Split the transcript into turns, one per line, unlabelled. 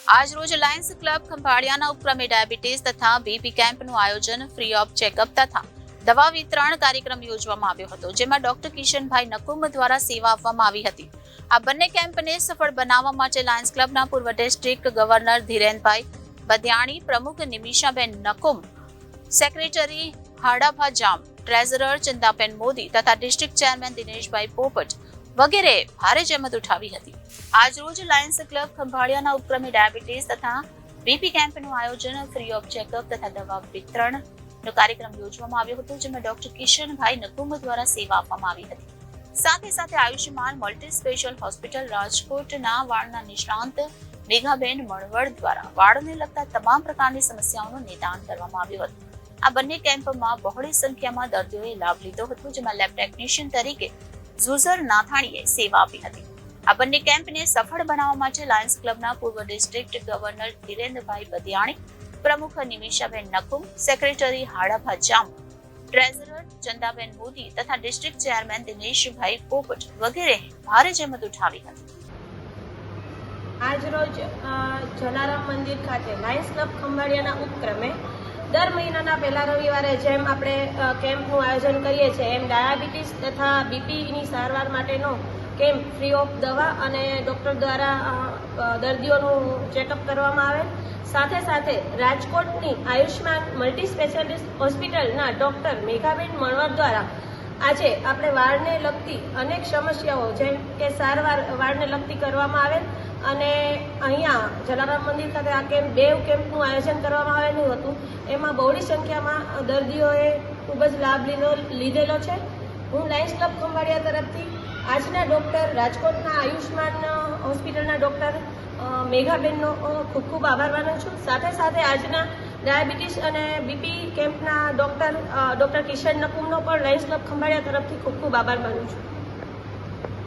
આજ રોજ Lions club ખંભાળિયાના ઉપક્રમે ડાયાબિટીસ તથા બીપી કેમ્પનું આયોજન ફ્રી ઓફ ચેકઅપ તથા દવા વિતરણ કાર્યક્રમ યોજવામાં આવ્યો હતો, જેમાં ડોક્ટર કિશનભાઈ નકુમ દ્વારા સેવા આપવામાં આવી હતી। આ બંને કેમ્પને સફળ બનાવવા માટે લાયન્સ ક્લબના પૂર્વ ડિસ્ટ્રિક્ટ ગવર્નર ધીરેનભાઈ બધિયાણી, પ્રમુખ નિમિષાબેન નકુમ, સેક્રેટરી હાડાભા જામ, ટ્રેઝરર ચંદાબેન મોદી તથા ડિસ્ટ્રિક્ટ ચેરમેન દિનેશભાઈ પોપટ વગેરે ભારે જહેમત ઉઠાવી હતી। આજ રોજ લાયન્સ ક્લબ ખંભાળિયાના ઉપક્રમે ડાયાબિટીસ તથા બીપી કેમ્પનું આયોજન ફ્રી ઓફ ચેકઅપ તથા દવા વિતરણનો કાર્યક્રમ યોજવામાં આવ્યો હતો, જેમાં ડોક્ટર કિશનભાઈ નકુમ દ્વારા સેવા આપવામાં આવી હતી। સાથે સાથે આયુષ્યમાન મલ્ટી સ્પેશિયલ હોસ્પિટલ રાજકોટના વાળના નિષ્ણાંત મેઘાબેન મણવર દ્વારા વાળને લગતા તમામ પ્રકારની સમસ્યાઓનું નિદાન કરવામાં આવ્યું હતું। આ બંને કેમ્પમાં બહોળી સંખ્યામાં દર્દીઓએ લાભ લીધો હતો, જેમાં લેબ ટેકનિશિયન તરીકે ઝુઝર નાથાણીએ સેવા આપી હતી। આ બંને કેમ્પને સફળ બનાવવા માટે લાયન્સ ક્લબના પૂર્વ ડિસ્ટ્રિક્ટ ગવર્નર ધીરેન્દ્રભાઈ બધિયાણી, પ્રમુખ નિમિષાબેન નકુમ, સેક્રેટરી હાડાભા જામ, ટ્રેઝરર ચંદાબેન મોદી તથા ડિસ્ટ્રિક્ટ ચેરમેન દિનેશભાઈ પોપટ વગેરે ભારે જહેમત ઉઠાવી હતી।
આજ રોજ જલારામ મંદિર ખાતે લાયન્સ ક્લબ ખંભાળિયાના ઉપક્રમે દર મહિનાના પહેલા રવિવારે જેમ આપણે કેમ્પનું આયોજન કરીએ છીએ, એમ ડાયાબિટીસ તથા બીપીની સારવાર માટેનો કેમ્પ ફ્રી ઓફ દવા અને ડૉક્ટર દ્વારા દર્દીઓનું ચેકઅપ કરવામાં આવે। સાથે સાથે રાજકોટની આયુષ્માન મલ્ટી સ્પેશિયાલિસ્ટ હોસ્પિટલના ડૉક્ટર મેઘાબેન મણવર દ્વારા આજે આપણે વાળને લગતી અનેક સમસ્યાઓ જેમ કે સારવાર વાળને લગતી કરવામાં આવેલ અને અહીંયા જલારામ મંદિર ખાતે આ બે કેમ્પનું આયોજન કરવામાં આવેલું હતું। એમાં બહોળી સંખ્યામાં દર્દીઓએ ખૂબ જ લાભ લીધેલો છે। હું લાયન્સ ક્લબ ખંભાળિયા તરફથી આજના ડૉક્ટર રાજકોટના આયુષ્માન હોસ્પિટલના ડૉક્ટર મેઘાબેનનો ખૂબ ખૂબ આભાર માનું છું। સાથે સાથે આજના ડાયાબિટીસ અને બીપી કેમ્પના ડૉક્ટર કિશન નકુમનો પણ લાયન્સ ક્લબ ખંભાળિયા તરફથી ખૂબ ખૂબ આભાર માનું છું।